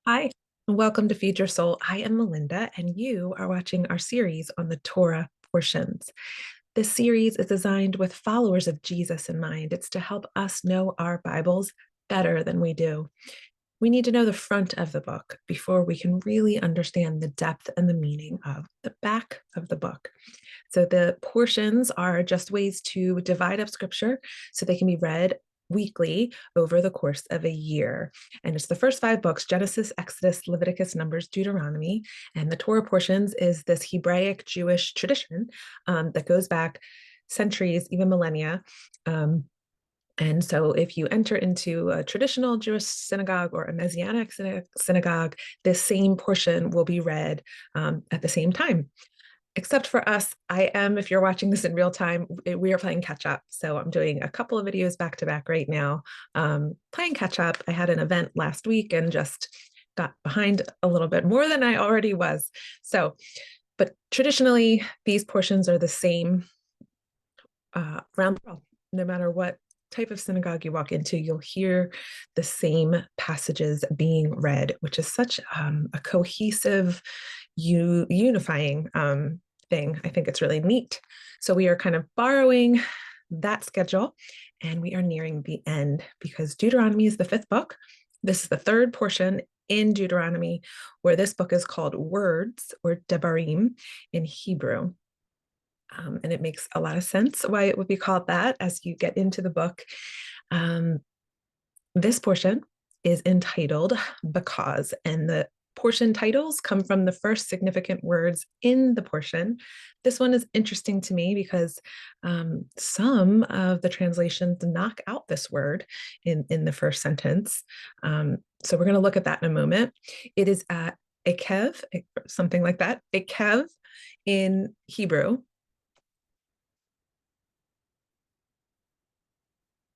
Hi, and welcome to Feed Your Soul. I am Melinda, and you are watching our series on the Torah portions. This series is designed with followers of Jesus in mind. It's to help us know our Bibles better than we do. We need to know the front of the book before we can really understand the depth and the meaning of the back of the book. So the portions are just ways to divide up scripture so they can be read weekly over the course of a year. And it's the first 5 books: Genesis, Exodus, Leviticus, Numbers, Deuteronomy. And the Torah portions is this Hebraic Jewish tradition that goes back centuries, even millennia. And so if you enter into a traditional Jewish synagogue or a Messianic synagogue, this same portion will be read at the same time. Except for us, if you're watching this in real time, we are playing catch up. So I'm doing a couple of videos back to back right now, playing catch up. I had an event last week and just got behind a little bit more than I already was. But traditionally, these portions are the same around the world. No matter what type of synagogue you walk into, you'll hear the same passages being read, which is such a cohesive, unifying thing. I think it's really neat. So we are kind of borrowing that schedule, and we are nearing the end because Deuteronomy is the 5th book. This is the 3rd portion in Deuteronomy, where this book is called Words, or Devarim in Hebrew. And it makes a lot of sense why it would be called that as you get into the book. This portion is entitled Because, and the portion titles come from the first significant words in the portion. This one is interesting to me because some of the translations knock out this word in the first sentence. So we're going to look at that in a moment. It is ekev, something like that, ekev in Hebrew.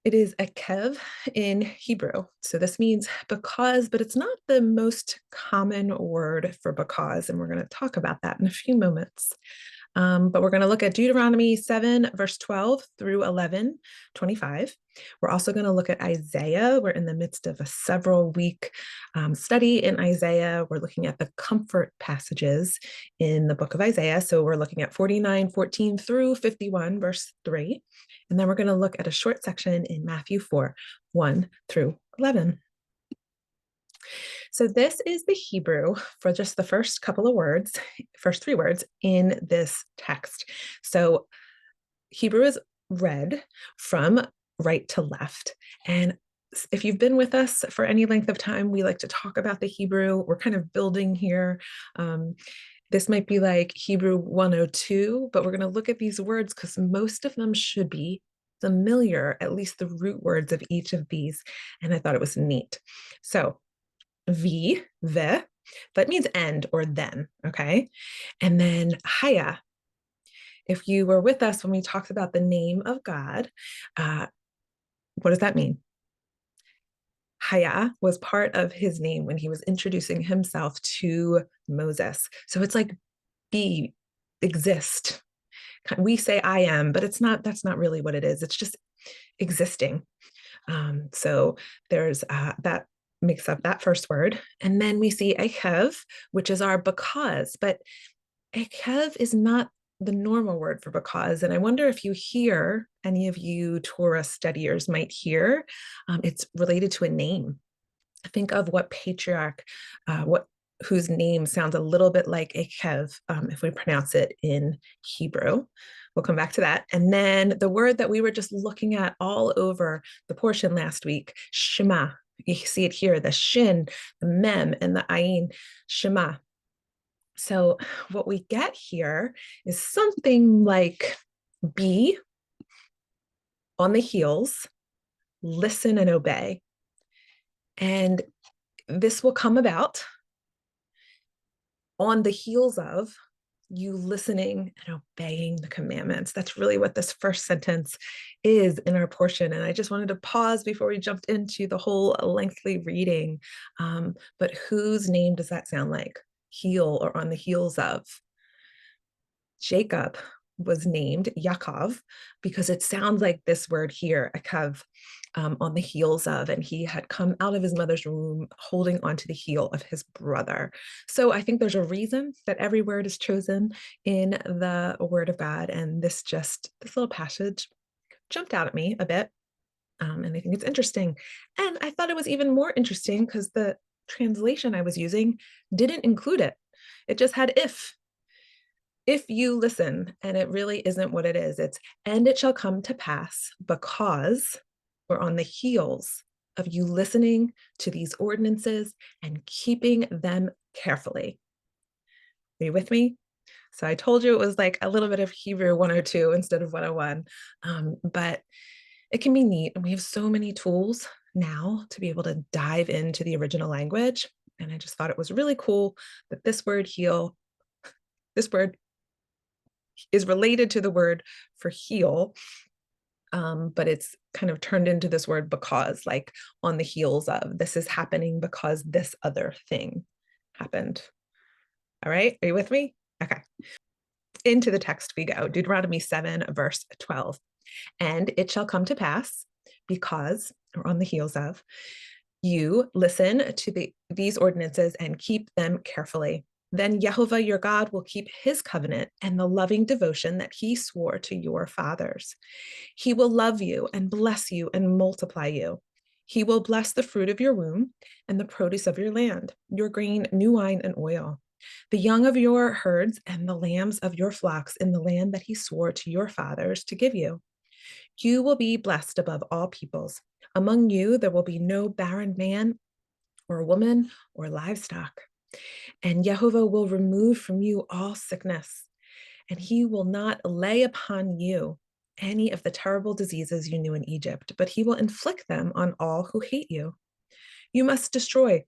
It is ekev in Hebrew. So this means because, but it's not the most common word for because, and we're going to talk about that in a few moments. But we're going to look at Deuteronomy 7, verse 12 through 11:25. We're also going to look at Isaiah. We're in the midst of a several-week study in Isaiah. We're looking at the comfort passages in the book of Isaiah. So we're looking at 49:14 through 51, verse 3. And then we're going to look at a short section in Matthew 4:1 through 11. So this is the Hebrew for just the first couple of words, first 3 words in this text. So Hebrew is read from right to left. And if you've been with us for any length of time, we like to talk about the Hebrew. We're kind of building here. This might be like Hebrew 102, but we're going to look at these words because most of them should be familiar, at least the root words of each of these. And I thought it was neat. So ve, that means end or then, okay? And then haya. If you were with us when we talked about the name of God, what does that mean? Haya was part of his name when he was introducing himself to Moses. So it's like be, exist. We say I am, but that's not really what it is. It's just existing. So there's that makes up that first word. And then we see ekev, which is our because, but ekev is not the normal word for because. And I wonder if you hear, any of you Torah studiers might hear, it's related to a name. Think of what patriarch, whose name sounds a little bit like ekev if we pronounce it in Hebrew. We'll come back to that. And then the word that we were just looking at all over the portion last week, Shema. You see it here, the shin, the mem, and the ayin, Shema. So what we get here is something like be on the heels, listen and obey. And this will come about on the heels of you listening and obeying the commandments. That's really what this first sentence is in our portion. And I just wanted to pause before we jumped into the whole lengthy reading. But whose name does that sound like? Heel or on the heels of? Jacob. was named Yaakov because it sounds like this word here, akav, on the heels of, and he had come out of his mother's womb holding onto the heel of his brother. So I think there's a reason that every word is chosen in the Word of God, and this little passage jumped out at me a bit, and I think it's interesting. And I thought it was even more interesting because the translation I was using didn't include it. It just had if you listen, and it really isn't what it is. It's, and it shall come to pass because we're on the heels of you listening to these ordinances and keeping them carefully. Are you with me? So I told you it was like a little bit of Hebrew 102 instead of 101, but it can be neat. And we have so many tools now to be able to dive into the original language. And I just thought it was really cool that this word this word is related to the word for heal, but it's kind of turned into this word because, like on the heels of, this is happening because this other thing happened. All right, are you with me? Okay. Into the text we go, Deuteronomy 7, verse 12. And it shall come to pass because, or on the heels of, you listen to these ordinances and keep them carefully. Then Jehovah your God will keep his covenant and the loving devotion that he swore to your fathers. He will love you and bless you and multiply you. He will bless the fruit of your womb and the produce of your land, your grain, new wine, and oil, the young of your herds and the lambs of your flocks in the land that he swore to your fathers to give you. You will be blessed above all peoples. Among you, there will be no barren man or woman or livestock. And Jehovah will remove from you all sickness, and he will not lay upon you any of the terrible diseases you knew in Egypt, but he will inflict them on all who hate you. You must destroy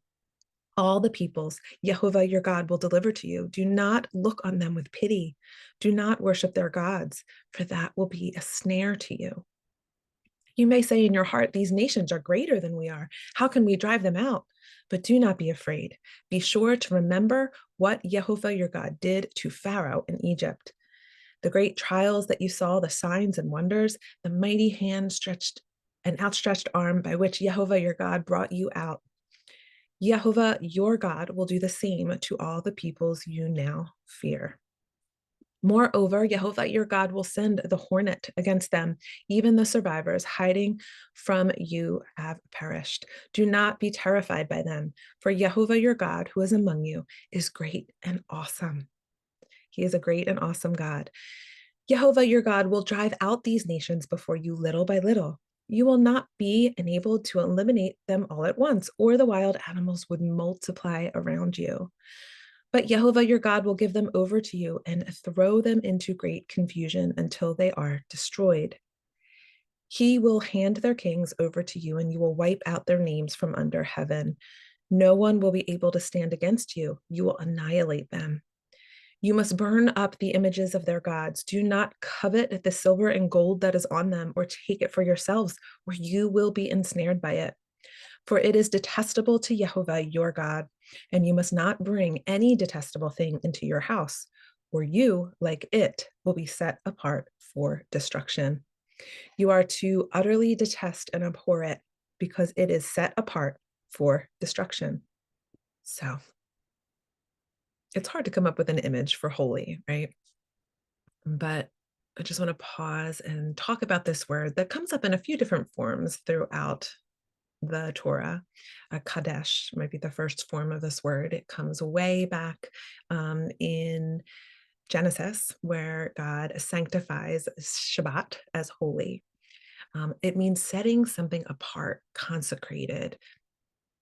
all the peoples Jehovah your God will deliver to you. Do not look on them with pity. Do not worship their gods, for that will be a snare to you. You may say in your heart, these nations are greater than we are. How can we drive them out? But do not be afraid. Be sure to remember what Jehovah your God did to Pharaoh in Egypt. The great trials that you saw, the signs and wonders, the mighty hand stretched, an outstretched arm by which Jehovah your God brought you out. Jehovah your God will do the same to all the peoples you now fear. Moreover, Jehovah your God will send the hornet against them. Even the survivors hiding from you have perished. Do not be terrified by them, for Jehovah your God, who is among you, is great and awesome. He is a great and awesome God. Jehovah your God will drive out these nations before you little by little. You will not be enabled to eliminate them all at once, or the wild animals would multiply around you. But Jehovah your God will give them over to you and throw them into great confusion until they are destroyed. He will hand their kings over to you, and you will wipe out their names from under heaven. No one will be able to stand against you. You will annihilate them. You must burn up the images of their gods. Do not covet the silver and gold that is on them, or take it for yourselves, or you will be ensnared by it. For it is detestable to Jehovah your God, and you must not bring any detestable thing into your house, or you, like it, will be set apart for destruction. You are to utterly detest and abhor it, because it is set apart for destruction. So it's hard to come up with an image for holy, right? But I just want to pause and talk about this word that comes up in a few different forms throughout the Torah. Kadesh might be the first form of this word. It comes way back in Genesis, where God sanctifies Shabbat as holy. It means setting something apart, consecrated,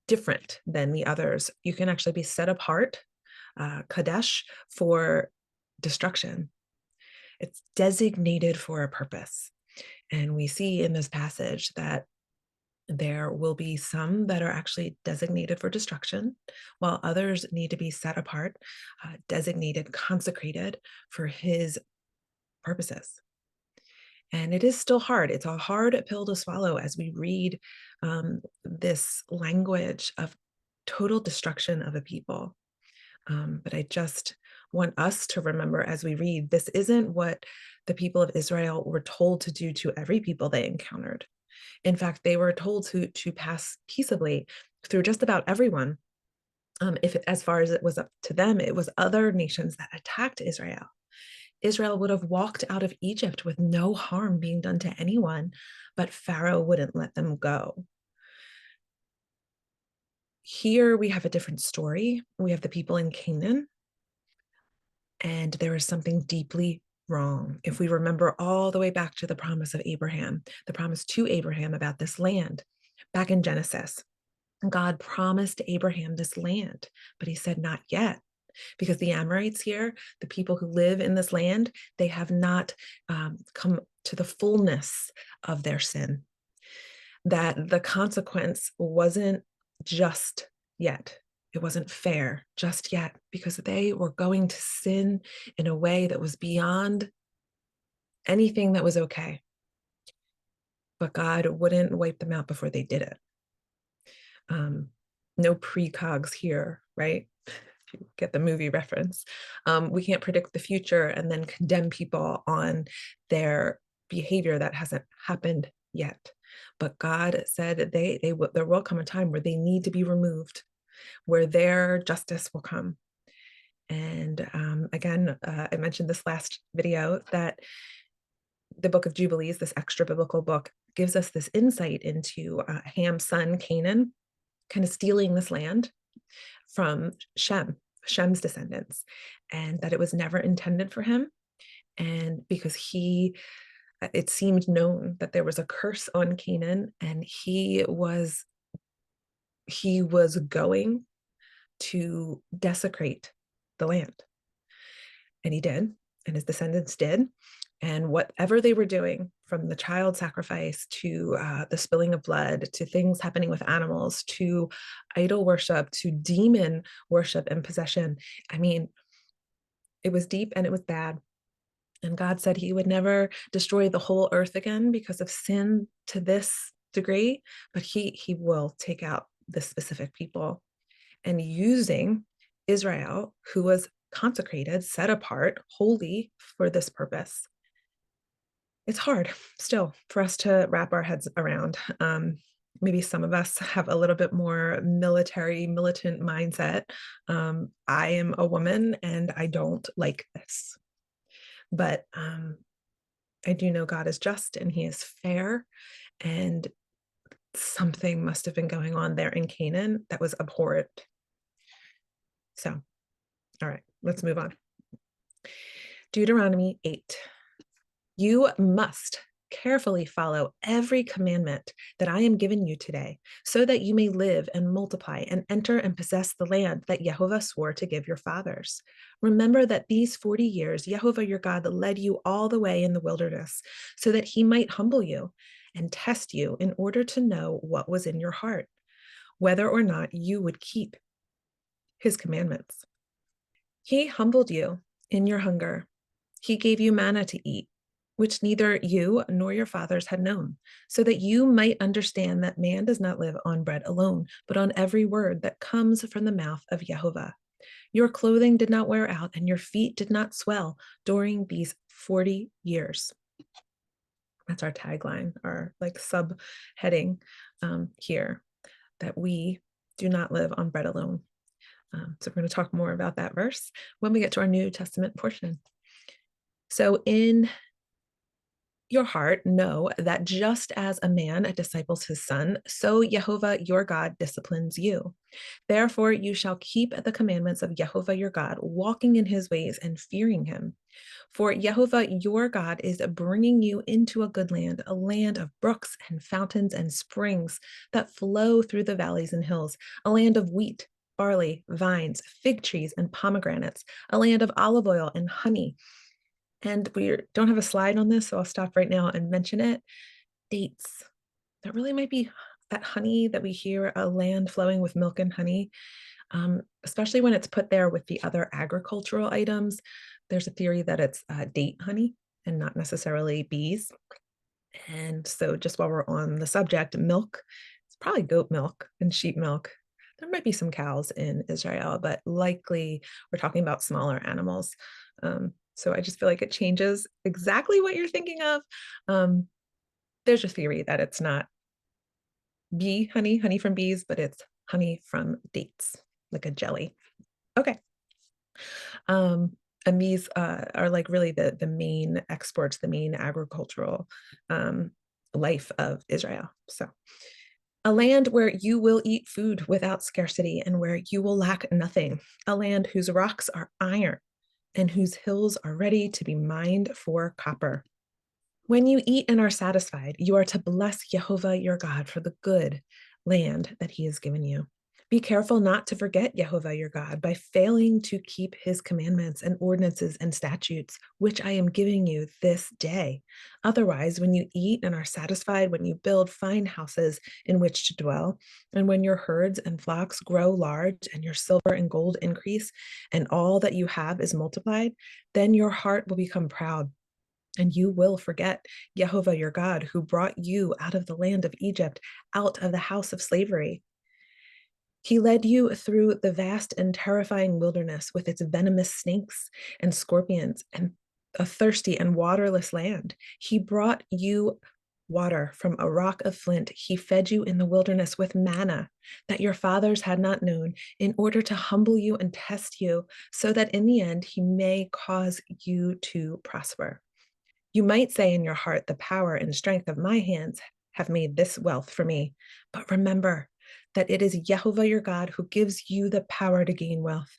different than the others. You can actually be set apart, Kadesh, for destruction. It's designated for a purpose. And we see in this passage that there will be some that are actually designated for destruction, while others need to be set apart, designated, consecrated for his purposes. And it is still hard. It's a hard pill to swallow as we read this language of total destruction of a people. But I just want us to remember as we read. This isn't what the people of Israel were told to do to every people they encountered. In fact, they were told to pass peaceably through just about everyone. If as far as it was up to them, it was other nations that attacked Israel. Israel would have walked out of Egypt with no harm being done to anyone, but Pharaoh wouldn't let them go. Here we have a different story. We have the people in Canaan, and there is something deeply wrong. If we remember all the way back to the promise of Abraham, the promise to Abraham about this land, back in Genesis, God promised Abraham this land, but he said, not yet, because the Amorites here, the people who live in this land, they have not come to the fullness of their sin. That the consequence wasn't just yet. It wasn't fair just yet, because they were going to sin in a way that was beyond anything that was okay. But God wouldn't wipe them out before they did it. No precogs here, right? If you get the movie reference. We can't predict the future and then condemn people on their behavior that hasn't happened yet. But God said there will come a time where they need to be removed, where their justice will come. And again, I mentioned this last video that the book of Jubilees, this extra biblical book, gives us this insight into Ham's son, Canaan, kind of stealing this land from Shem's descendants, and that it was never intended for him. And because it seemed known that there was a curse on Canaan, and he was going to desecrate the land. And he did, and his descendants did. And whatever they were doing, from the child sacrifice to the spilling of blood, to things happening with animals, to idol worship, to demon worship and possession, I mean, it was deep and it was bad. And God said he would never destroy the whole earth again because of sin to this degree, but he will take out this specific people. And using Israel, who was consecrated, set apart, holy for this purpose. It's hard still for us to wrap our heads around. Maybe some of us have a little bit more militant mindset. I am a woman and I don't like this. But I do know God is just and he is fair. And something must have been going on there in Canaan that was abhorrent. So, all right, let's move on. Deuteronomy 8. You must carefully follow every commandment that I am giving you today, so that you may live and multiply and enter and possess the land that Jehovah swore to give your fathers. Remember that these 40 years, Jehovah your God led you all the way in the wilderness, so that he might humble you and test you in order to know what was in your heart, whether or not you would keep his commandments. He humbled you in your hunger. He gave you manna to eat, which neither you nor your fathers had known, so that you might understand that man does not live on bread alone, but on every word that comes from the mouth of Jehovah. Your clothing did not wear out, and your feet did not swell during these 40 years. That's our tagline, our subheading here, that we do not live on bread alone. So we're going to talk more about that verse when we get to our New Testament portion. So in your heart, know that just as a man disciples his son, so Jehovah your God disciplines you. Therefore, you shall keep the commandments of Jehovah your God, walking in his ways and fearing him. For Jehovah your God is bringing you into a good land, a land of brooks and fountains and springs that flow through the valleys and hills, a land of wheat, barley, vines, fig trees, and pomegranates, a land of olive oil and honey. And we don't have a slide on this, so I'll stop right now and mention it. Dates. That really might be that honey that we hear, a land flowing with milk and honey, especially when it's put there with the other agricultural items. There's a theory that it's date honey and not necessarily bees. And so just while we're on the subject, milk, it's probably goat milk and sheep milk. There might be some cows in Israel, but likely we're talking about smaller animals. So I just feel like it changes exactly what you're thinking of. Um, there's a theory that it's not bee honey, honey from bees, but it's honey from dates, like a jelly. Okay. Um, and these are like really the main exports, the main agricultural um, life of Israel. So a land where you will eat food without scarcity and where you will lack nothing, a land whose rocks are iron and whose hills are ready to be mined for copper. When you eat and are satisfied, you are to bless Jehovah your God for the good land that he has given you. Be careful not to forget Jehovah your God by failing to keep his commandments and ordinances and statutes, which I am giving you this day. Otherwise, when you eat and are satisfied, when you build fine houses in which to dwell, and when your herds and flocks grow large, and your silver and gold increase, and all that you have is multiplied, then your heart will become proud and you will forget Jehovah your God, who brought you out of the land of Egypt, out of the house of slavery. He led you through the vast and terrifying wilderness with its venomous snakes and scorpions and a thirsty and waterless land. He brought you water from a rock of flint. He fed you in the wilderness with manna that your fathers had not known, in order to humble you and test you, so that in the end he may cause you to prosper. You might say in your heart, the power and strength of my hands have made this wealth for me. But remember that it is Jehovah your God who gives you the power to gain wealth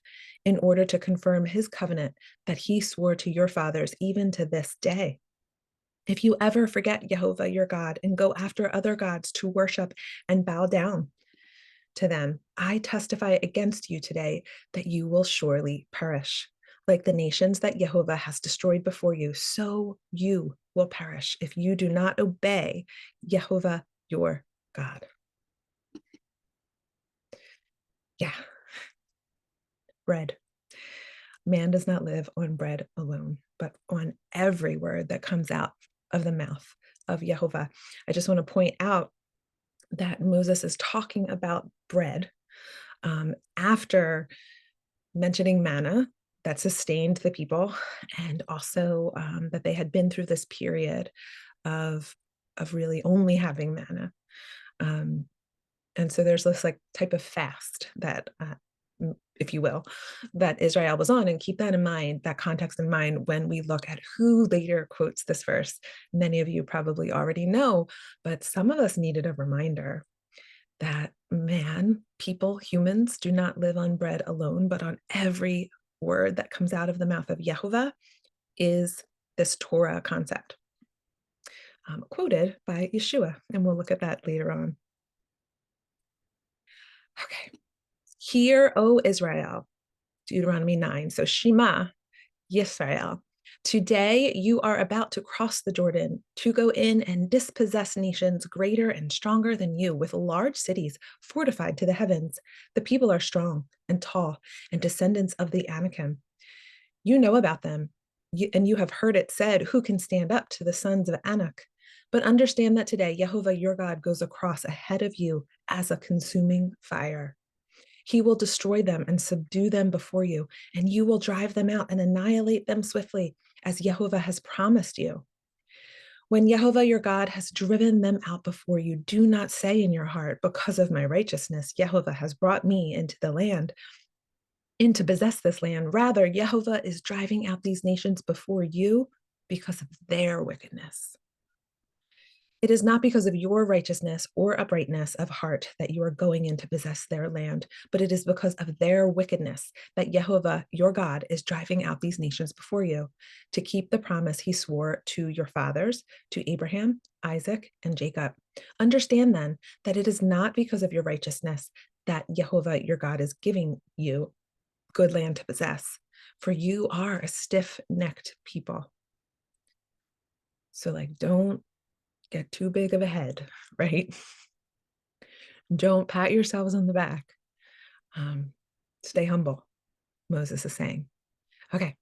in order to confirm his covenant that he swore to your fathers, even to this day. If you ever forget Jehovah your God and go after other gods to worship and bow down to them, I testify against you today that you will surely perish. Like the nations that Jehovah has destroyed before you, so you will perish if you do not obey Jehovah your God. Yeah, bread. Man does not live on bread alone, but on every word that comes out of the mouth of Jehovah. I just want to point out that Moses is talking about bread after mentioning manna that sustained the people, and also that they had been through this period of really only having manna. Um, and so there's this like type of fast that, if you will, that Israel was on, and keep that in mind, that context in mind, when we look at who later quotes this verse. Many of you probably already know, but some of us needed a reminder that man, people, humans do not live on bread alone, but on every word that comes out of the mouth of Yehovah is this Torah concept, quoted by Yeshua. And we'll look at that later on. Okay. Hear, O Israel, Deuteronomy 9. So Shema, Yisrael. Today you are about to cross the Jordan to go in and dispossess nations greater and stronger than you, with large cities fortified to the heavens. The people are strong and tall and descendants of the Anakim. You know about them, and you have heard it said, who can stand up to the sons of Anak? But understand that today Jehovah your God goes across ahead of you as a consuming fire. He will destroy them and subdue them before you, and you will drive them out and annihilate them swiftly, as Jehovah has promised you. When Jehovah your God has driven them out before you, do not say in your heart, because of my righteousness, Jehovah has brought me into the land, in to possess this land. Rather, Jehovah is driving out these nations before you because of their wickedness. It is not because of your righteousness or uprightness of heart that you are going in to possess their land, but it is because of their wickedness that Jehovah, your God, is driving out these nations before you, to keep the promise he swore to your fathers, to Abraham, Isaac, and Jacob. Understand then that it is not because of your righteousness that Jehovah, your God, is giving you good land to possess, for you are a stiff-necked people. So don't get too big of a head, right? Don't pat yourselves on the back. Stay humble, Moses is saying. Okay.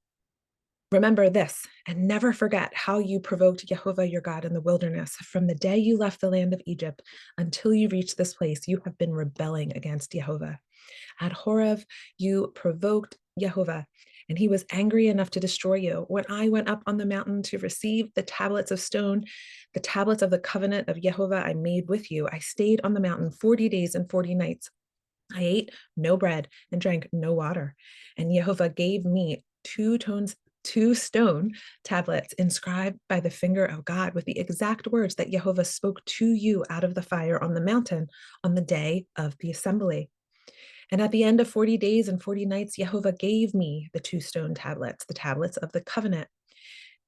Remember this and never forget how you provoked Jehovah your God in the wilderness. From the day you left the land of Egypt until you reached this place, you have been rebelling against Jehovah. At Horeb, you provoked Jehovah, and he was angry enough to destroy you. When I went up on the mountain to receive the tablets of stone, the tablets of the covenant of Jehovah I made with you, I stayed on the mountain 40 days and 40 nights. I ate no bread and drank no water. And Jehovah gave me two stone tablets inscribed by the finger of God with the exact words that Jehovah spoke to you out of the fire on the mountain on the day of the assembly. And at the end of 40 days and 40 nights, Jehovah gave me the two stone tablets, the tablets of the covenant.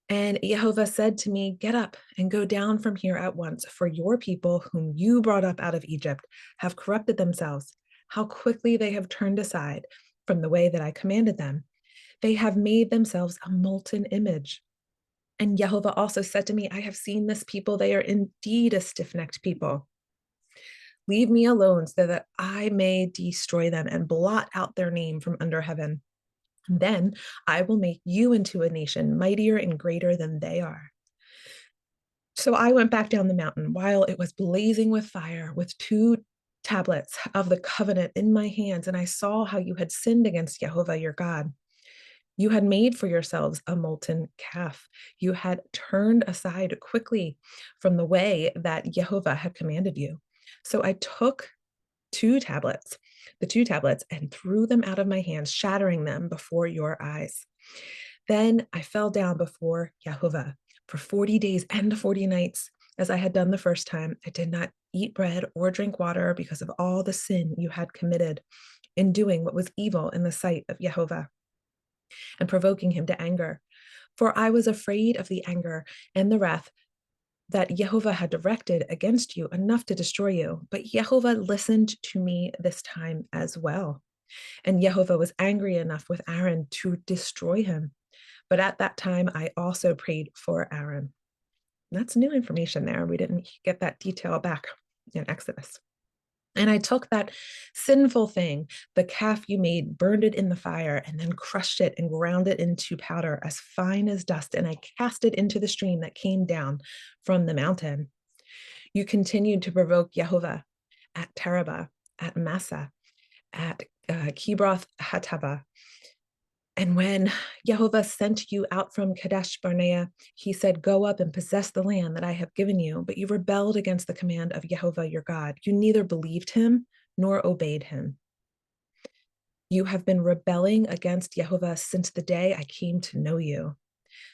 And Jehovah said to me, get up and go down from here at once, for your people whom you brought up out of Egypt have corrupted themselves. How quickly they have turned aside from the way that I commanded them. They have made themselves a molten image. And Jehovah also said to me, I have seen this people. They are indeed a stiff-necked people. Leave me alone so that I may destroy them and blot out their name from under heaven. Then I will make you into a nation mightier and greater than they are. So I went back down the mountain while it was blazing with fire with two tablets of the covenant in my hands, and I saw how you had sinned against Jehovah your God. You had made for yourselves a molten calf. You had turned aside quickly from the way that Jehovah had commanded you. So I took the two tablets, and threw them out of my hands, shattering them before your eyes. Then I fell down before Jehovah for 40 days and 40 nights, as I had done the first time. I did not eat bread or drink water because of all the sin you had committed in doing what was evil in the sight of Jehovah and provoking him to anger. For I was afraid of the anger and the wrath that Jehovah had directed against you enough to destroy you. But Jehovah listened to me this time as well. And Jehovah was angry enough with Aaron to destroy him. But at that time, I also prayed for Aaron. That's new information there. We didn't get that detail back in Exodus. And I took that sinful thing, the calf you made, burned it in the fire, and then crushed it and ground it into powder as fine as dust. And I cast it into the stream that came down from the mountain. You continued to provoke Jehovah at Terabah, at Massa, at Kibroth Hattava. And when Jehovah sent you out from Kadesh Barnea, he said, go up and possess the land that I have given you. But you rebelled against the command of Jehovah your God. You neither believed him nor obeyed him. You have been rebelling against Jehovah since the day I came to know you.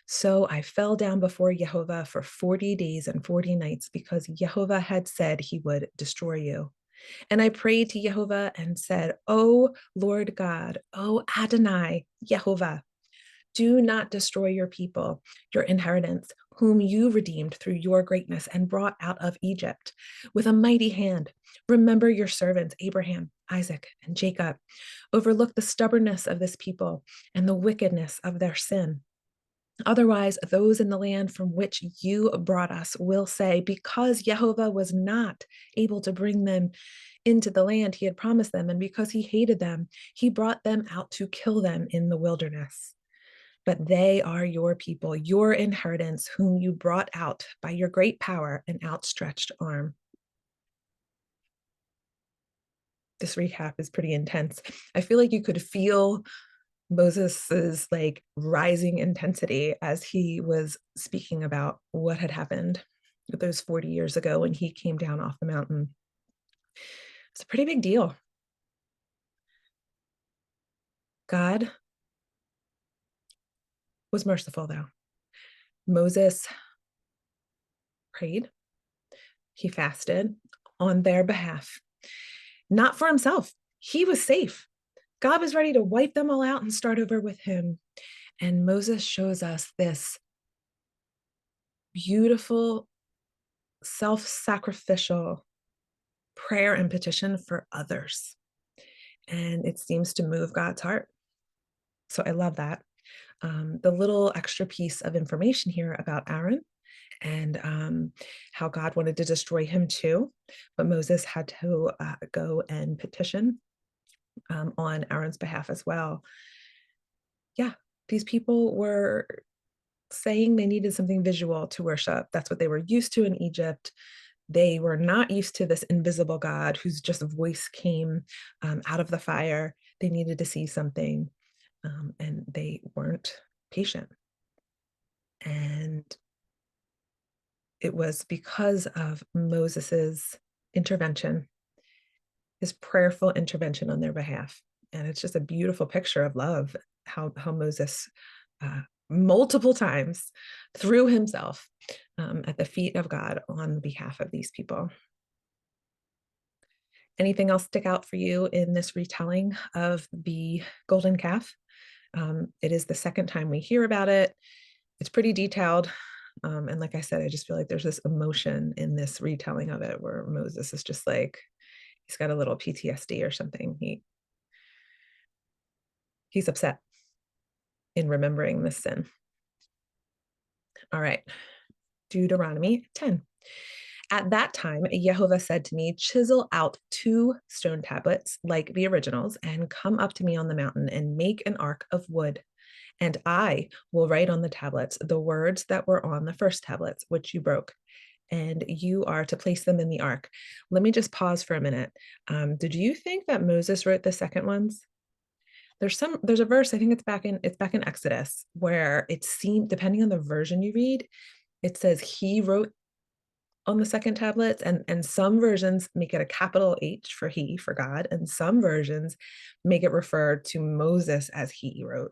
So I fell down before Jehovah for 40 days and 40 nights because Jehovah had said he would destroy you. And I prayed to Jehovah and said, O Lord God, O Adonai, Jehovah, do not destroy your people, your inheritance, whom you redeemed through your greatness and brought out of Egypt with a mighty hand. Remember your servants, Abraham, Isaac, and Jacob. Overlook the stubbornness of this people and the wickedness of their sin. Otherwise, those in the land from which you brought us will say, because Jehovah was not able to bring them into the land he had promised them, and because he hated them, he brought them out to kill them in the wilderness. But they are your people, your inheritance, whom you brought out by your great power and outstretched arm. This recap is pretty intense. I feel like you could feel Moses's like rising intensity as he was speaking about what had happened those 40 years ago when he came down off the mountain. It's a pretty big deal. God was merciful, though. Moses prayed, he fasted on their behalf, not for himself. He was safe. God was ready to wipe them all out and start over with him. And Moses shows us this beautiful, self-sacrificial prayer and petition for others. And it seems to move God's heart. So I love that. The little extra piece of information here about Aaron and how God wanted to destroy him too, but Moses had to go and petition on Aaron's behalf as well. Yeah, These people were saying they needed something visual to worship. That's what they were used to in Egypt. They were not used to this invisible God whose just voice came out of the fire. They needed to see something, and they weren't patient. And it was because of Moses's intervention, his prayerful intervention on their behalf. And it's just a beautiful picture of love, how Moses multiple times threw himself at the feet of God on behalf of these people. Anything else stick out for you in this retelling of the golden calf? It is the second time we hear about it. It's pretty detailed. And like I said, I just feel like there's this emotion in this retelling of it where Moses is just like, he's got a little PTSD or something. He's upset in remembering this sin. All right, Deuteronomy 10. At that time, Jehovah said to me, chisel out 2 stone tablets like the originals and come up to me on the mountain and make an ark of wood. And I will write on the tablets the words that were on the first tablets, which you broke. And you are to place them in the ark. Let me just pause for a minute. Did you think that Moses wrote the second ones? There's a verse, I think it's back in Exodus, where it seemed, depending on the version you read, it says he wrote on the second tablets, and some versions make it a capital H for he, for God, and some versions make it refer to Moses as he wrote.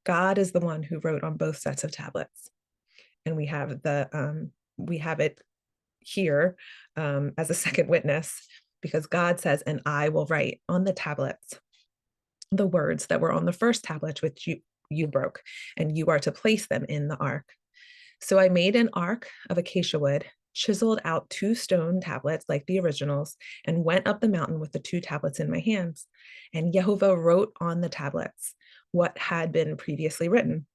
God is the one who wrote on both sets of tablets, and we have it here as a second witness, because God says, and I will write on the tablets the words that were on the first tablet which you broke, and you are to place them in the ark. So I made an ark of acacia wood, chiseled out 2 stone tablets like the originals, and went up the mountain with the 2 tablets in my hands. And Jehovah wrote on the tablets what had been previously written,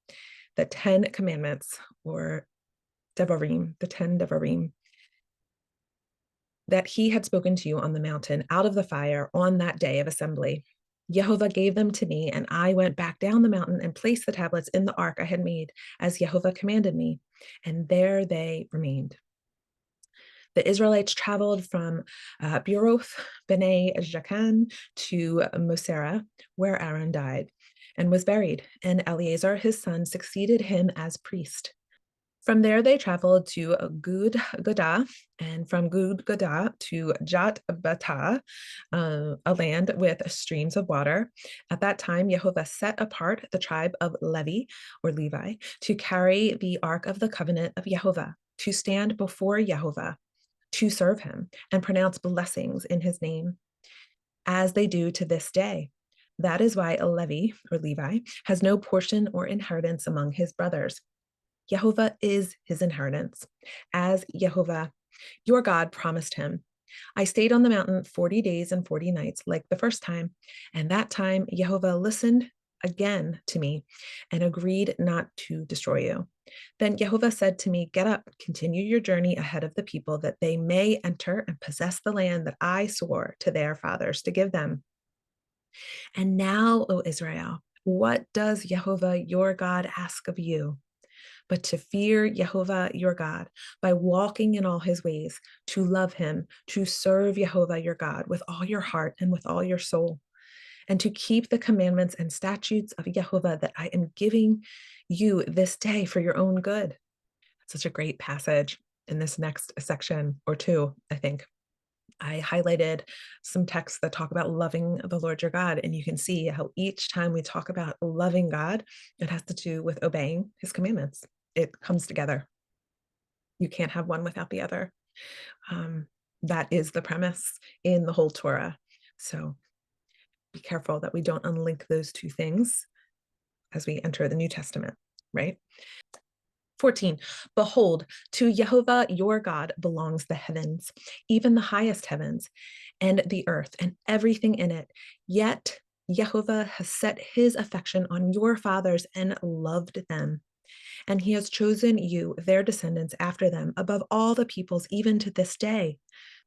the 10 commandments, or Devarim, the 10 Devarim, that he had spoken to you on the mountain out of the fire on that day of assembly. Jehovah gave them to me, and I went back down the mountain and placed the tablets in the ark I had made, as Jehovah commanded me, and there they remained. The Israelites traveled from Beeroth Bnei Jaakan to Mosera, where Aaron died and was buried, and Eleazar his son succeeded him as priest. From there, they traveled to Gud Godah, and from Gud Godah to Jat Batah, a land with streams of water. At that time, Jehovah set apart the tribe of Levi, or Levi, to carry the ark of the covenant of Jehovah, to stand before Jehovah, to serve him, and pronounce blessings in his name, as they do to this day. That is why a Levi, or Levi, has no portion or inheritance among his brothers. Jehovah is his inheritance, as Jehovah, your God, promised him. I stayed on the mountain 40 days and 40 nights, like the first time, and that time Jehovah listened again to me and agreed not to destroy you. Then Jehovah said to me, get up, continue your journey ahead of the people, that they may enter and possess the land that I swore to their fathers to give them. And now, O Israel, what does Jehovah your God ask of you? But to fear Jehovah your God by walking in all his ways, to love him, to serve Jehovah your God with all your heart and with all your soul, and to keep the commandments and statutes of Jehovah that I am giving you this day for your own good. Such a great passage in this next section, or two, I think. I highlighted some texts that talk about loving the Lord your God, and you can see how each time we talk about loving God, it has to do with obeying his commandments. It comes together. You can't have one without the other. That is the premise in the whole Torah. So be careful that we don't unlink those two things as we enter the New Testament, right? 14, behold, to Jehovah your God belongs the heavens, even the highest heavens, and the earth, and everything in it. Yet Jehovah has set his affection on your fathers and loved them. And he has chosen you, their descendants after them, above all the peoples, even to this day.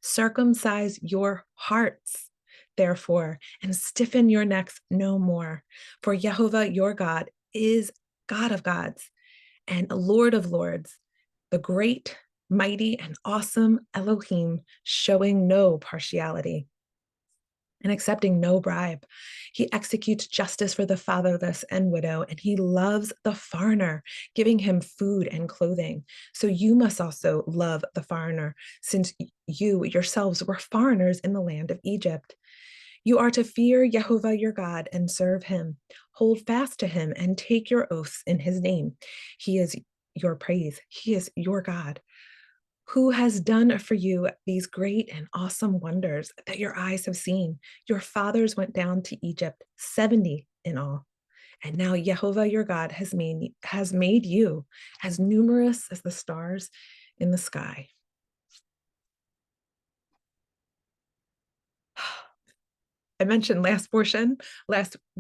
Circumcise your hearts, therefore, and stiffen your necks no more. For Jehovah your God is God of gods and Lord of lords, the great, mighty, and awesome Elohim, showing no partiality and accepting no bribe. He executes justice for the fatherless and widow, and he loves the foreigner, giving him food and clothing. So you must also love the foreigner, since you yourselves were foreigners in the land of Egypt. You are to fear Jehovah your God and serve him. Hold fast to him and take your oaths in his name. He is your praise. He is your God, who has done for you these great and awesome wonders that your eyes have seen. Your fathers went down to Egypt, 70 in all. And now Jehovah your God has made you as numerous as the stars in the sky. I mentioned the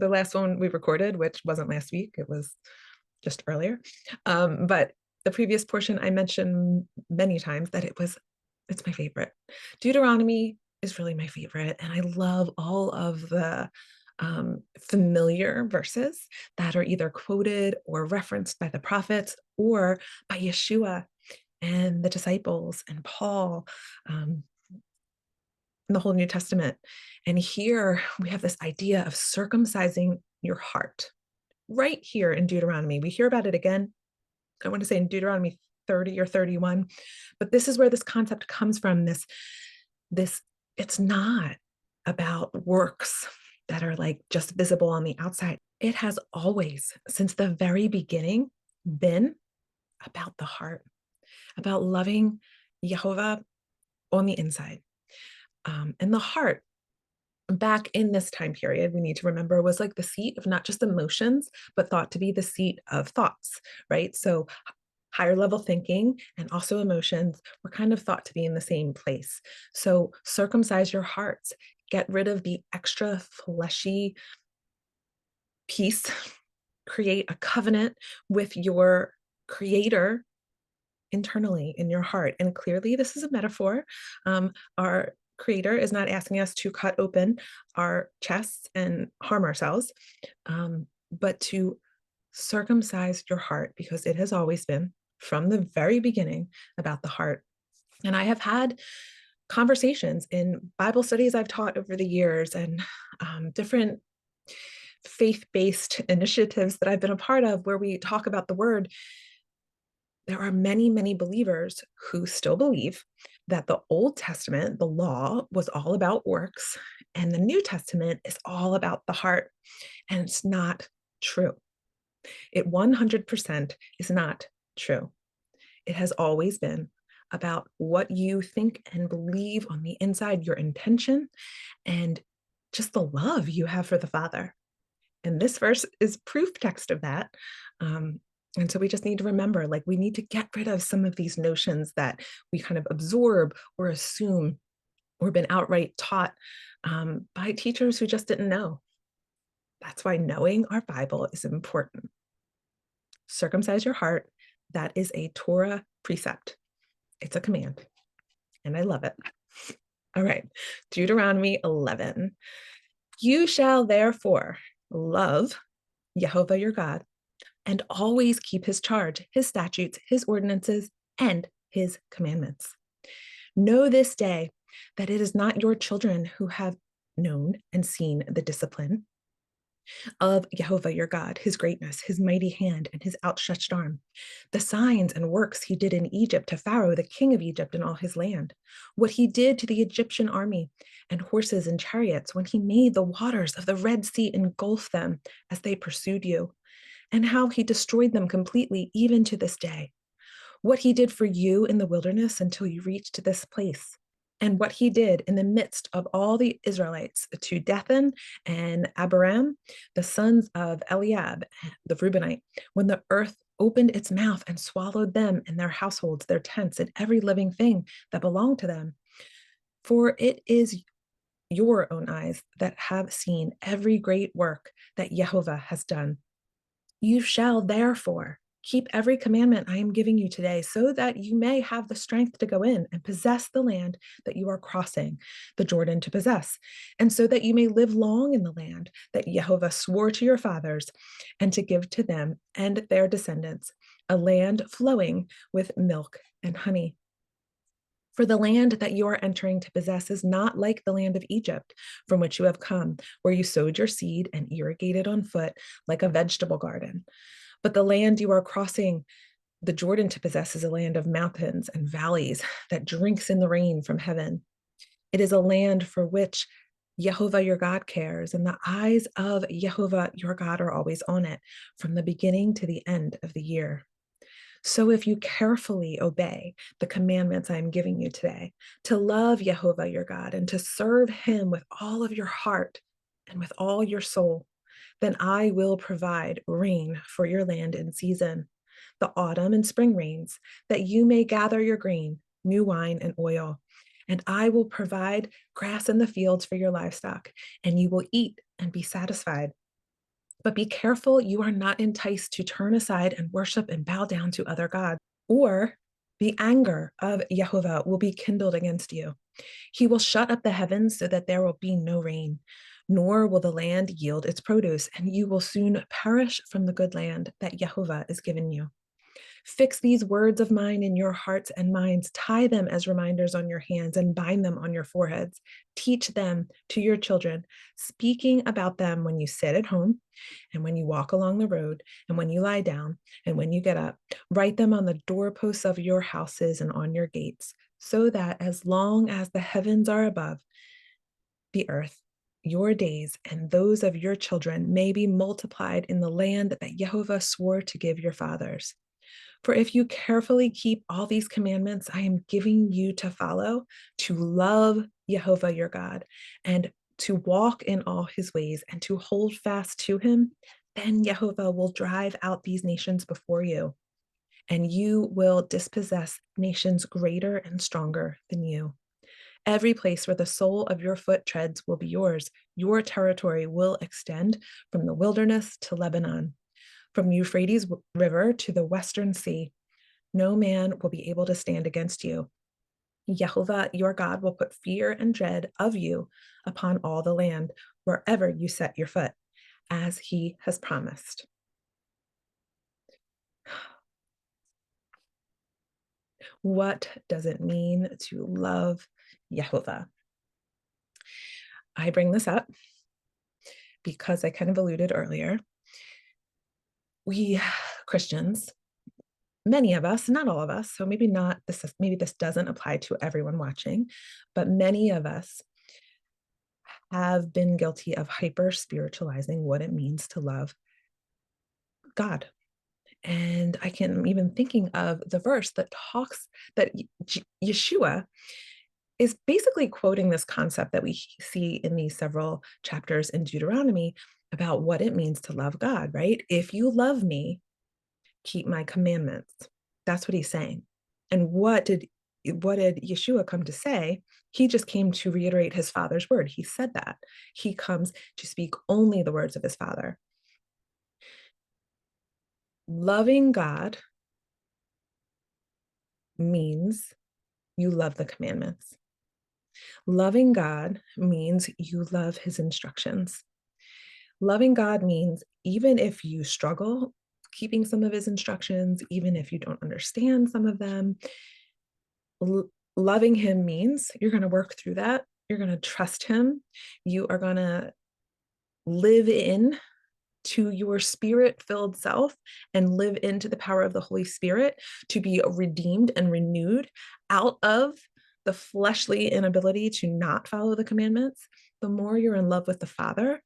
last one we recorded, which wasn't last week, it was just earlier. But the previous portion I mentioned many times that it's my favorite. Deuteronomy is really my favorite, and I love all of the familiar verses that are either quoted or referenced by the prophets or by Yeshua and the disciples and Paul, in the whole New Testament. And here we have this idea of circumcising your heart right here in Deuteronomy. We hear about it again, I want to say in Deuteronomy 30 or 31, but this is where this concept comes from. It's not about works that are like just visible on the outside. It has always, since the very beginning, been about the heart, about loving Jehovah on the inside. And the heart, back in this time period, we need to remember, was like the seat of not just emotions, but thought to be the seat of thoughts, right? So higher level thinking and also emotions were kind of thought to be in the same place. So circumcise your hearts, get rid of the extra fleshy piece, create a covenant with your creator internally in your heart. And clearly this is a metaphor. Our creator is not asking us to cut open our chests and harm ourselves, but to circumcise your heart, because it has always been from the very beginning about the heart. And I have had conversations in Bible studies I've taught over the years and different faith-based initiatives that I've been a part of where we talk about the word. There are many, many believers who still believe that the Old Testament, the law, was all about works, and the New Testament is all about the heart. And it's not true. It 100% is not true. It has always been about what you think and believe on the inside, your intention, and just the love you have for the Father. And this verse is proof text of that. And so we just need to remember, like, we need to get rid of some of these notions that we kind of absorb or assume or been outright taught by teachers who just didn't know. That's why knowing our Bible is important. Circumcise your heart. That is a Torah precept. It's a command, and I love it. All right, Deuteronomy 11. You shall therefore love Jehovah your God and always keep his charge, his statutes, his ordinances, and his commandments. Know this day that it is not your children who have known and seen the discipline of Jehovah your God, his greatness, his mighty hand, and his outstretched arm, the signs and works he did in Egypt to Pharaoh, the king of Egypt, and all his land, what he did to the Egyptian army and horses and chariots when he made the waters of the Red Sea engulf them as they pursued you, and how he destroyed them completely even to this day, what he did for you in the wilderness until you reached this place, and what he did in the midst of all the Israelites to Dathan and Abiram, the sons of Eliab, the Reubenite, when the earth opened its mouth and swallowed them and their households, their tents, and every living thing that belonged to them. For it is your own eyes that have seen every great work that Jehovah has done. You shall therefore Keep every commandment I am giving you today so that you may have the strength to go in and possess the land that you are crossing the Jordan to possess, and so that you may live long in the land that Jehovah swore to your fathers and to give to them and their descendants, a land flowing with milk and honey. For the land that you are entering to possess is not like the land of Egypt, from which you have come, where you sowed your seed and irrigated on foot like a vegetable garden. But the land you are crossing the Jordan to possess is a land of mountains and valleys that drinks in the rain from heaven. It is a land for which Jehovah your God cares, and the eyes of Jehovah your God are always on it, from the beginning to the end of the year. So if you carefully obey the commandments I am giving you today, to love Jehovah your God and to serve him with all of your heart and with all your soul, then I will provide rain for your land in season, the autumn and spring rains, that you may gather your grain, new wine, and oil. And I will provide grass in the fields for your livestock, and you will eat and be satisfied. But be careful you are not enticed to turn aside and worship and bow down to other gods, or the anger of Jehovah will be kindled against you. He will shut up the heavens so that there will be no rain, nor will the land yield its produce, and you will soon perish from the good land that Jehovah is giving you. Fix these words of mine in your hearts and minds, tie them as reminders on your hands, and bind them on your foreheads. Teach them to your children, speaking about them when you sit at home, and when you walk along the road, and when you lie down, and when you get up. Write them on the doorposts of your houses and on your gates, so that as long as the heavens are above the earth, your days and those of your children may be multiplied in the land that Jehovah swore to give your fathers. For if you carefully keep all these commandments I am giving you to follow, to love Jehovah your God, and to walk in all his ways, and to hold fast to him, then Jehovah will drive out these nations before you, and you will dispossess nations greater and stronger than you. Every place where the sole of your foot treads will be yours. Your territory will extend from the wilderness to Lebanon, from Euphrates River to the western sea. No man will be able to stand against you. Jehovah your God will put fear and dread of you upon all the land, wherever you set your foot, as he has promised. What does it mean to love Jehovah? I bring this up because I kind of alluded earlier. We Christians, many of us, not all of us, so maybe this doesn't apply to everyone watching, but many of us have been guilty of hyper spiritualizing what it means to love God. And I can even thinking of the verse that talks that Yeshua is basically quoting this concept that we see in these several chapters in Deuteronomy about what it means to love God, right? If you love me, keep my commandments. That's what he's saying. And what did Yeshua come to say? He just came to reiterate his father's word. He said that. He comes to speak only the words of his father. Loving God means you love the commandments. Loving God means you love his instructions. Loving God means even if you struggle keeping some of his instructions, even if you don't understand some of them, loving him means you're going to work through that. You're going to trust him. You are going to live in to your spirit-filled self and live into the power of the Holy Spirit to be redeemed and renewed out of the fleshly inability to not follow the commandments. The more you're in love with the Father,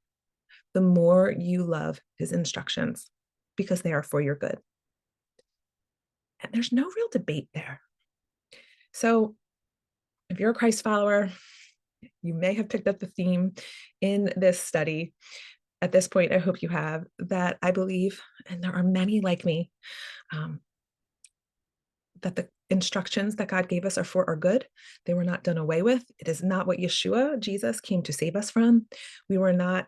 the more you love his instructions because they are for your good. And there's no real debate there. So if you're a Christ follower, you may have picked up the theme in this study. At this point, I hope you have, that I believe, and there are many like me, that the instructions that God gave us are for our good. They were not done away with. It is not what Yeshua, Jesus, came to save us from. We were not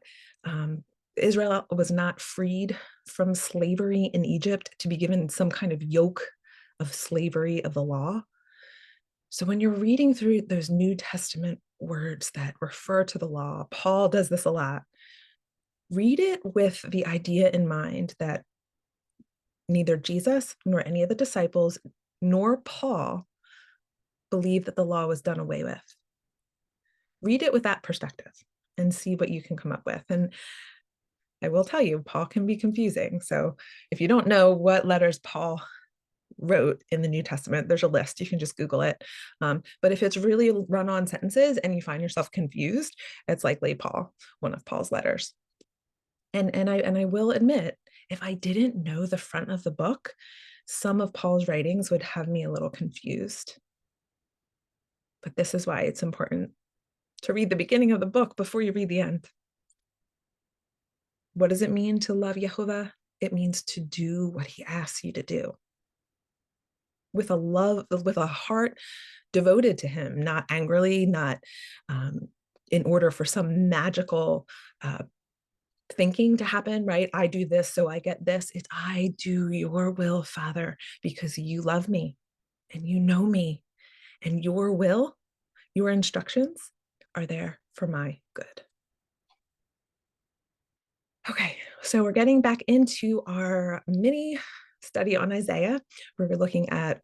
Israel was not freed from slavery in Egypt to be given some kind of yoke of slavery of the law. So when you're reading through those New Testament words that refer to the law, Paul does this a lot. Read it with the idea in mind that neither Jesus nor any of the disciples nor Paul believed that the law was done away with. Read it with that perspective and see what you can come up with. And I will tell you, Paul can be confusing. So if you don't know what letters Paul wrote in the New Testament, there's a list. You can just Google it. But if it's really run-on sentences and you find yourself confused, it's likely Paul, one of Paul's letters. And I will admit, if I didn't know the front of the book, some of Paul's writings would have me a little confused. But this is why it's important to read the beginning of the book before you read the end. What does it mean to love Yehovah? It means to do what he asks you to do. With a love, with a heart devoted to him, not angrily, not in order for some magical thinking to happen, right? I do this, so I get this. It's I do your will, Father, because you love me and you know me, and your will, your instructions are there for my good. Okay, so we're getting back into our mini study on Isaiah, where we're looking at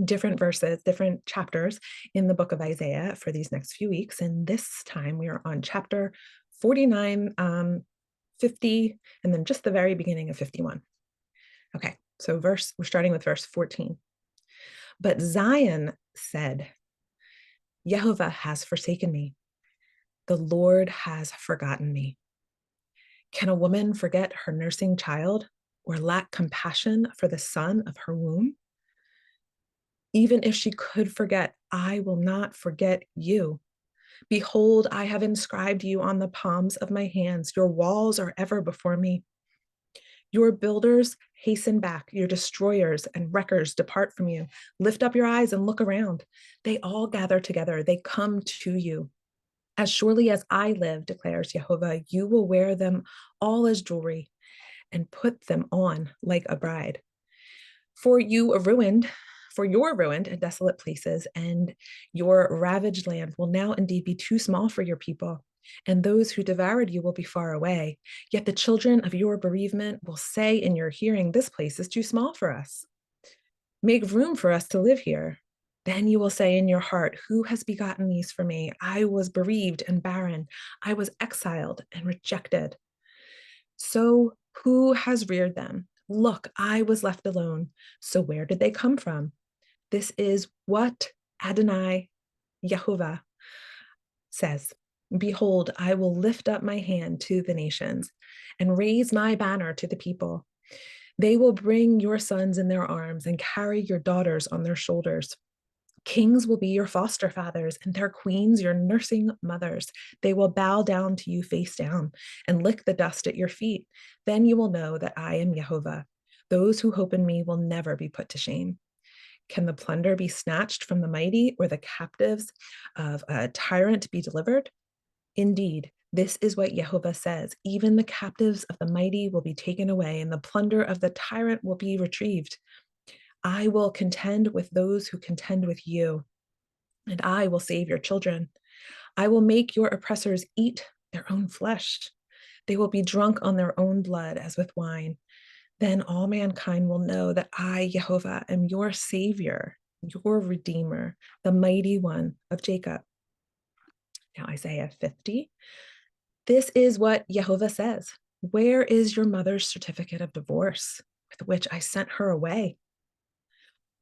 different verses, different chapters in the book of Isaiah for these next few weeks. And this time we are on chapter 49, 50, and then just the very beginning of 51. Okay, so we're starting with verse 14. But Zion said, Yehovah has forsaken me. The Lord has forgotten me. Can a woman forget her nursing child or lack compassion for the son of her womb? Even if she could forget, I will not forget you. Behold, I have inscribed you on the palms of my hands. Your walls are ever before me. Your builders hasten back. Your destroyers and wreckers depart from you. Lift up your eyes and look around. They all gather together. They come to you. As surely as I live, declares Yehovah, you will wear them all as jewelry and put them on like a bride. For your ruined and desolate places, and your ravaged land will now indeed be too small for your people, and those who devoured you will be far away. Yet the children of your bereavement will say in your hearing, this place is too small for us. Make room for us to live here. Then you will say in your heart, who has begotten these for me? I was bereaved and barren. I was exiled and rejected. So who has reared them? Look, I was left alone. So where did they come from? This is what Adonai Yehovah says. Behold, I will lift up my hand to the nations and raise my banner to the people. They will bring your sons in their arms and carry your daughters on their shoulders. Kings will be your foster fathers, and their queens your nursing mothers. They will bow down to you face down and lick the dust at your feet. Then you will know that I am Yehovah. Those who hope in me will never be put to shame. Can the plunder be snatched from the mighty, or the captives of a tyrant be delivered? Indeed, this is what Yehovah says. Even the captives of the mighty will be taken away, and the plunder of the tyrant will be retrieved. I will contend with those who contend with you, and I will save your children. I will make your oppressors eat their own flesh. They will be drunk on their own blood as with wine. Then all mankind will know that I, Yehovah, am your Savior, your Redeemer, the mighty one of Jacob. Now, Isaiah 50. This is what Yehovah says. Where is your mother's certificate of divorce with which I sent her away?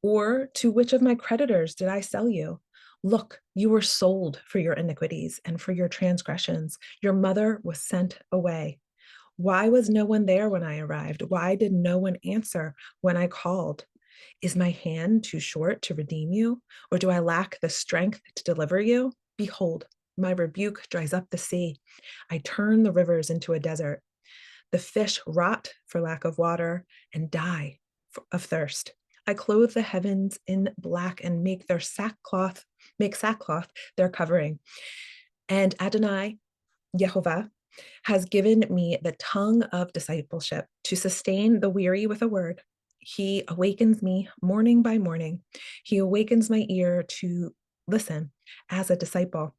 Or to which of my creditors did I sell you? Look, you were sold for your iniquities and for your transgressions. Your mother was sent away. Why was no one there when I arrived? Why did no one answer when I called? Is my hand too short to redeem you? Or do I lack the strength to deliver you? Behold, my rebuke dries up the sea. I turn the rivers into a desert. The fish rot for lack of water and die of thirst. I clothe the heavens in black and make sackcloth their covering. And Adonai, Yehovah, has given me the tongue of discipleship to sustain the weary with a word. He awakens me morning by morning. He awakens my ear to listen as a disciple.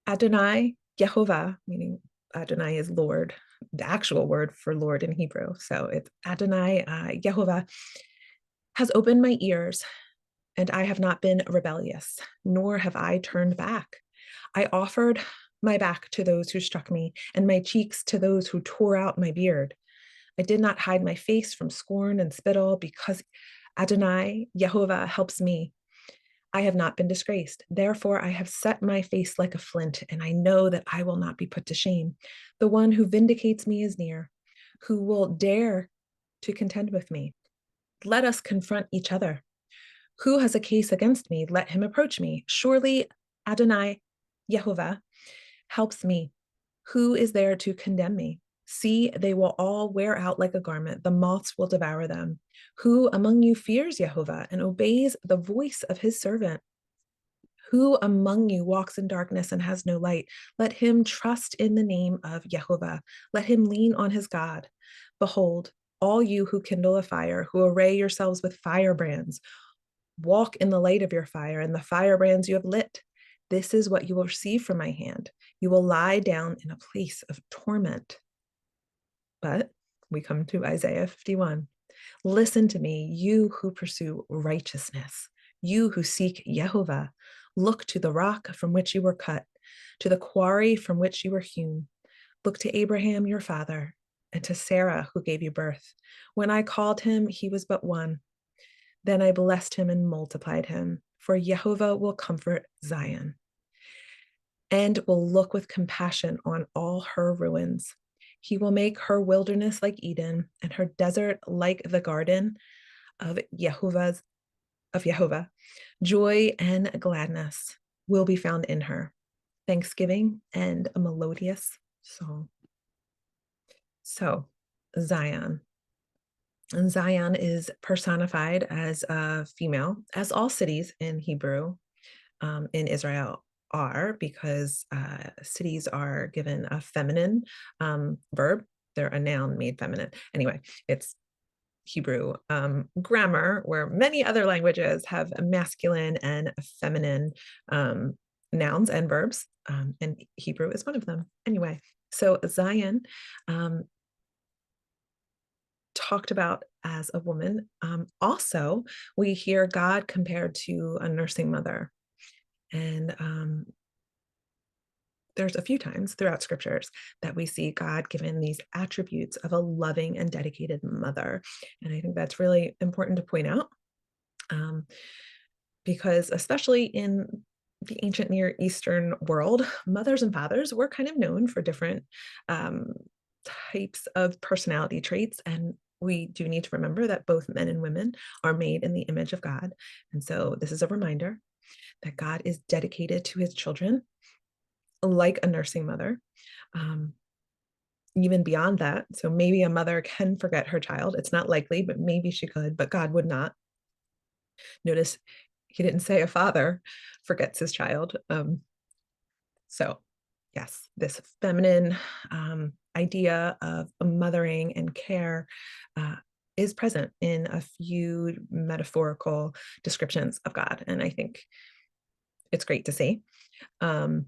Adonai Yehovah, meaning Adonai is Lord, the actual word for Lord in Hebrew. So it's Adonai Yehovah has opened my ears, and I have not been rebellious, nor have I turned back. I offered my back to those who struck me, and my cheeks to those who tore out my beard. I did not hide my face from scorn and spittle, because Adonai Yehovah helps me. I have not been disgraced. Therefore, I have set my face like a flint, and I know that I will not be put to shame. The one who vindicates me is near, who will dare to contend with me. Let us confront each other. Who has a case against me? Let him approach me. Surely Adonai Yehovah helps me. Who is there to condemn me? See, they will all wear out like a garment. The moths will devour them. Who among you fears Yehovah and obeys the voice of his servant? Who among you walks in darkness and has no light? Let him trust in the name of Yehovah. Let him lean on his God. Behold, all you who kindle a fire, who array yourselves with firebrands, walk in the light of your fire and the firebrands you have lit. This is what you will receive from my hand. You will lie down in a place of torment. But we come to Isaiah 51. Listen to me, you who pursue righteousness, you who seek Yehovah. Look to the rock from which you were cut, to the quarry from which you were hewn. Look to Abraham, your father, and to Sarah, who gave you birth. When I called him, he was but one. Then I blessed him and multiplied him, for Yehovah will comfort Zion and will look with compassion on all her ruins. He will make her wilderness like Eden and her desert like the garden of Yehovah. Joy and gladness will be found in her, thanksgiving and a melodious song. So, Zion. And Zion is personified as a female, as all cities in Hebrew in Israel are, because cities are given a feminine verb. They're a noun made feminine. Anyway, it's Hebrew grammar, where many other languages have a masculine and a feminine nouns and verbs, and Hebrew is one of them. Anyway, so Zion talked about as a woman. Also, we hear God compared to a nursing mother. And there's a few times throughout scriptures that we see God given these attributes of a loving and dedicated mother. And I think that's really important to point out, because especially in the ancient Near Eastern world, mothers and fathers were kind of known for different types of personality traits. And we do need to remember that both men and women are made in the image of God. And so this is a reminder that God is dedicated to his children like a nursing mother. Even beyond that, so maybe a mother can forget her child. It's not likely, but maybe she could, but God would not. Notice he didn't say a father forgets his child. So yes, this feminine idea of mothering and care is present in a few metaphorical descriptions of God. And I think it's great to see. And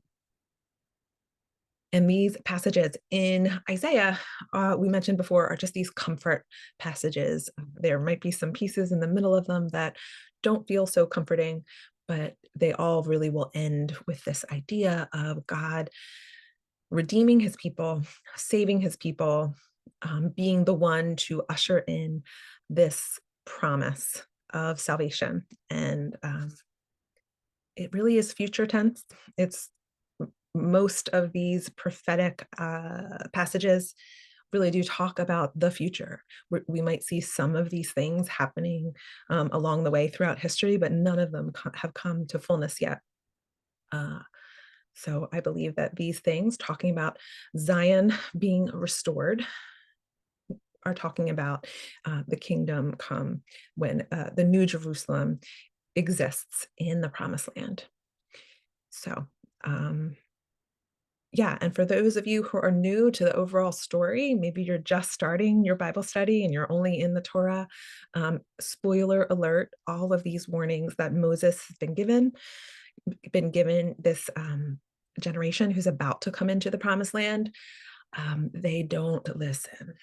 these passages in Isaiah, we mentioned before, are just these comfort passages. There might be some pieces in the middle of them that don't feel so comforting, but they all really will end with this idea of God redeeming his people, saving his people, being the one to usher in this promise of salvation. And it really is future tense. It's most of these prophetic passages really do talk about the future. We might see some of these things happening along the way throughout history, but none of them have come to fullness yet. So I believe that these things, talking about Zion being restored, are talking about the kingdom come when the New Jerusalem exists in the Promised Land. So Yeah, and for those of you who are new to the overall story, maybe you're just starting your Bible study and you're only in the Torah, spoiler alert, all of these warnings that Moses has been given this generation who's about to come into the promised land, they don't listen.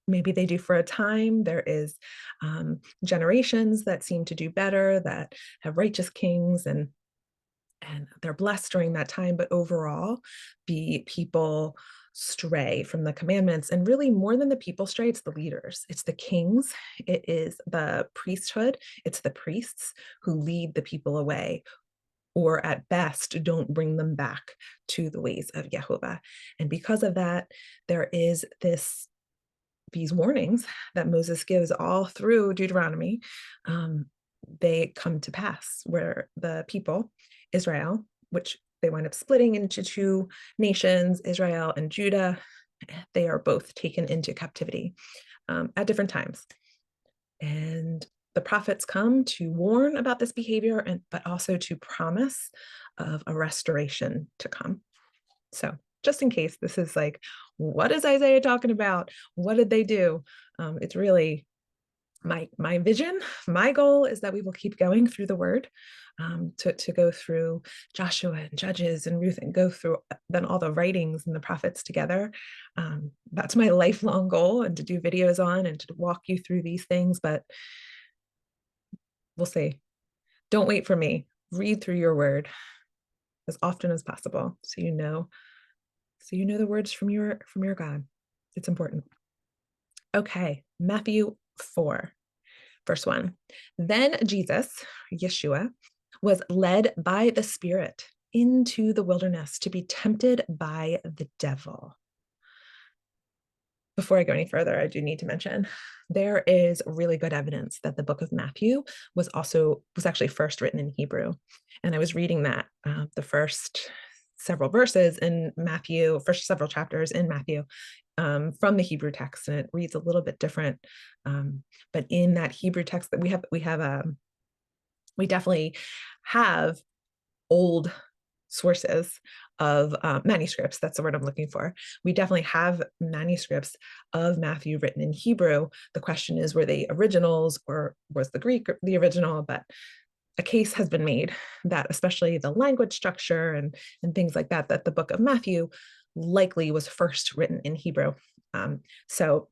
Maybe they do for a time. There is generations that seem to do better, that have righteous kings, and they're blessed during that time. But overall, the people stray from the commandments. And really, more than the people stray, it's the leaders, it's the kings, it is the priesthood, it's the priests who lead the people away, or at best, don't bring them back to the ways of Jehovah. And because of that, there is these warnings that Moses gives all through Deuteronomy. They come to pass where the people, Israel, which they wind up splitting into two nations, Israel and Judah, they are both taken into captivity at different times. And the prophets come to warn about this behavior, but also to promise of a restoration to come. So just in case this is like, what is Isaiah talking about? What did they do? It's really my vision. My goal is that we will keep going through the word, to go through Joshua and Judges and Ruth and go through then all the writings and the prophets together. That's my lifelong goal, and to do videos on and to walk you through these things, but we'll see. Don't wait for me. Read through your word as often as possible so you know the words from your God. It's important. Okay, Matthew 4, verse 1. Then Jesus, Yeshua, was led by the Spirit into the wilderness to be tempted by the devil. Before I go any further, I do need to mention there is really good evidence that the book of Matthew was actually first written in Hebrew. And I was reading that the first several verses in Matthew, first several chapters in Matthew, from the Hebrew text, and it reads a little bit different. But in that Hebrew text that we definitely have old sources of manuscripts. That's the word I'm looking for. We definitely have manuscripts of Matthew written in Hebrew. The question is, were they originals or was the Greek the original? But a case has been made that especially the language structure and things like that, that the book of Matthew likely was first written in Hebrew. So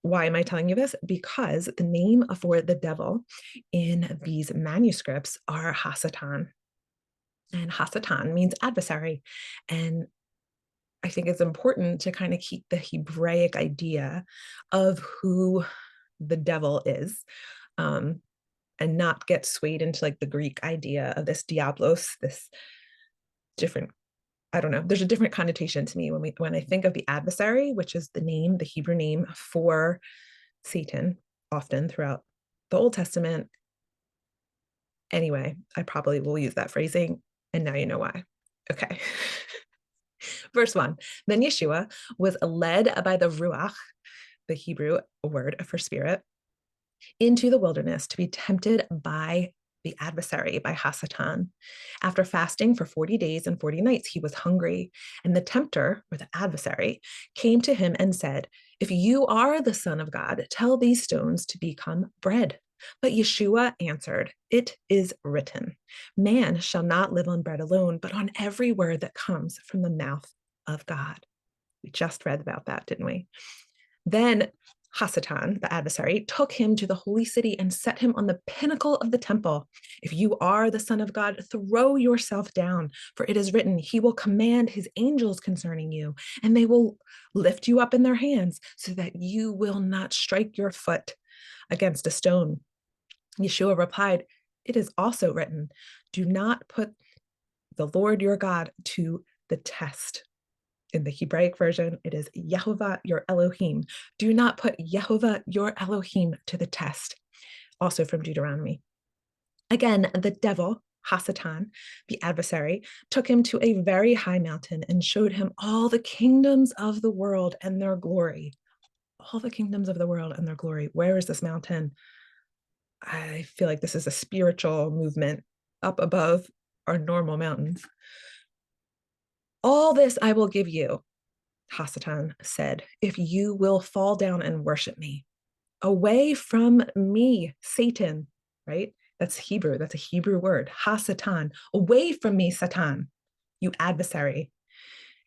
why am I telling you this? Because the name for the devil in these manuscripts are Hasatan. And Hasatan means adversary. And I think it's important to kind of keep the Hebraic idea of who the devil is, and not get swayed into like the Greek idea of this diablos, this different, I don't know, there's a different connotation to me when I think of the adversary, which is the Hebrew name for Satan, often throughout the Old Testament. Anyway, I probably will use that phrasing, and now you know why. Okay. Verse 1. Then Yeshua was led by the Ruach, the Hebrew word for spirit, into the wilderness to be tempted by the adversary, by Hasatan. After fasting for 40 days and 40 nights, he was hungry. And the tempter, or the adversary, came to him and said, "If you are the Son of God, tell these stones to become bread." But Yeshua answered, "It is written, man shall not live on bread alone, but on every word that comes from the mouth of God." We just read about that, didn't we? Then Hasatan, the adversary, took him to the holy city and set him on the pinnacle of the temple. "If you are the Son of God, throw yourself down, for it is written, he will command his angels concerning you, and they will lift you up in their hands so that you will not strike your foot against a stone." Yeshua replied, "It is also written, do not put the Lord your God to the test." In the Hebraic version, it is Yehovah your Elohim. Do not put Yehovah your Elohim to the test. Also from Deuteronomy. Again, the devil, Hasatan, the adversary, took him to a very high mountain and showed him all the kingdoms of the world and their glory. All the kingdoms of the world and their glory. Where is this mountain? I feel like this is a spiritual movement up above our normal mountains. All this I will give you, Hasatan said, if you will fall down and worship me. Away from me, Satan, right? That's Hebrew. That's a Hebrew word, Hasatan. Away from me, Satan, you adversary.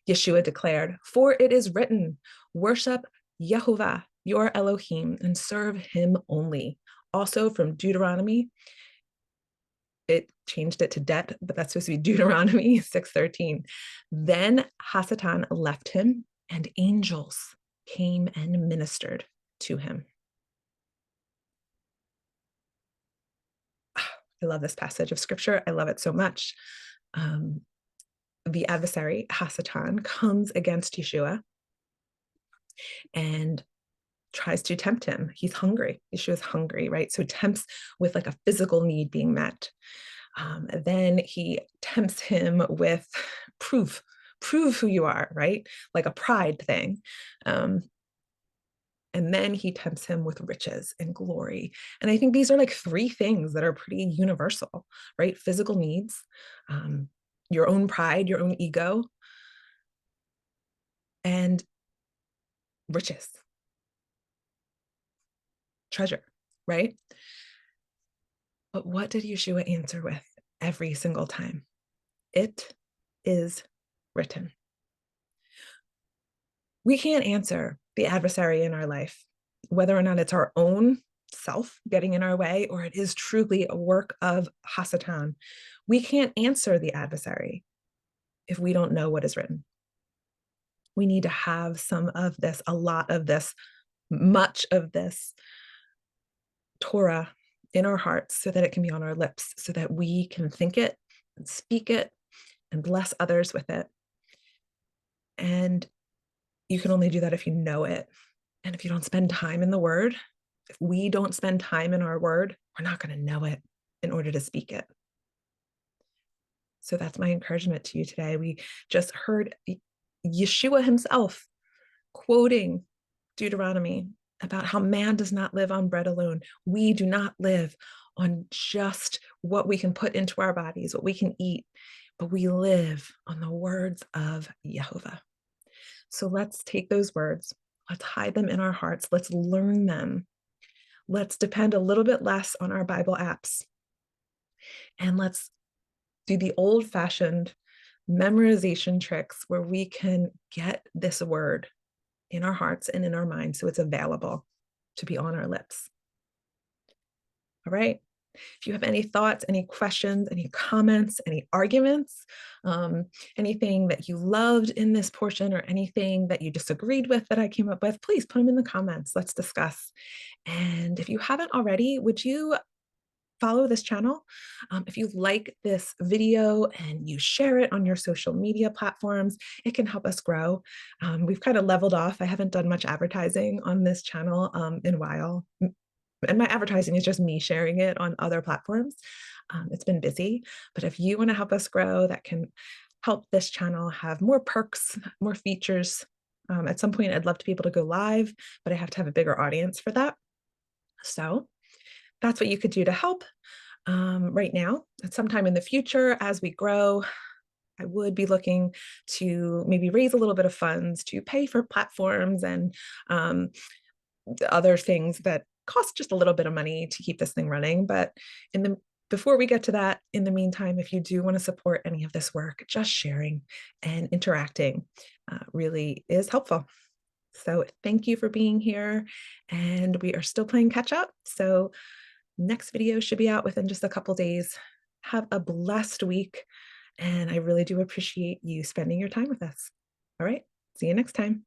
Yeshua declared, for it is written, worship Yehovah, your Elohim, and serve him only. Also from Deuteronomy, it changed it to debt, but that's supposed to be Deuteronomy 6:13. Then Hasatan left him, and angels came and ministered to him. I love this passage of scripture. I love it so much. The adversary, Hasatan, comes against Yeshua and tries to tempt him. He's hungry. Yeshua's hungry, right? So tempts with like a physical need being met. Then he tempts him with prove who you are, right? Like a pride thing. And then he tempts him with riches and glory. And I think these are like three things that are pretty universal, right? Physical needs, your own pride, your own ego, and riches, treasure, right? But what did Yeshua answer with every single time? It is written. We can't answer the adversary in our life, whether or not it's our own self getting in our way or it is truly a work of Hasatan. We can't answer the adversary if we don't know what is written. We need to have some of this, a lot of this, much of this Torah in our hearts so that it can be on our lips, so that we can think it and speak it and bless others with it. And you can only do that if you know it. And if you don't spend time in the word, if we don't spend time in our word, we're not going to know it in order to speak it. So that's my encouragement to you today. We just heard Yeshua himself quoting Deuteronomy about how man does not live on bread alone. We do not live on just what we can put into our bodies, what we can eat, but we live on the words of Yehovah. So let's take those words, let's hide them in our hearts, let's learn them. Let's depend a little bit less on our Bible apps. And let's do the old-fashioned memorization tricks where we can get this word in our hearts and in our minds so it's available to be on our lips. All right. If you have any thoughts, any questions, any comments, any arguments, anything that you loved in this portion or anything that you disagreed with that I came up with, please put them in the comments. Let's discuss. And if you haven't already, would you follow this channel? If you like this video and you share it on your social media platforms, it can help us grow. We've kind of leveled off. I haven't done much advertising on this channel in a while. And my advertising is just me sharing it on other platforms. It's been busy, but if you want to help us grow, that can help this channel have more perks, more features. At some point, I'd love to be able to go live, but I have to have a bigger audience for that. So that's what you could do to help right now. At some time in the future, as we grow, I would be looking to maybe raise a little bit of funds to pay for platforms and other things that cost just a little bit of money to keep this thing running. But before we get to that, in the meantime, if you do want to support any of this work, just sharing and interacting really is helpful. So thank you for being here. And we are still playing catch up. So next video should be out within just a couple days. Have a blessed week. And I really do appreciate you spending your time with us. All right. See you next time.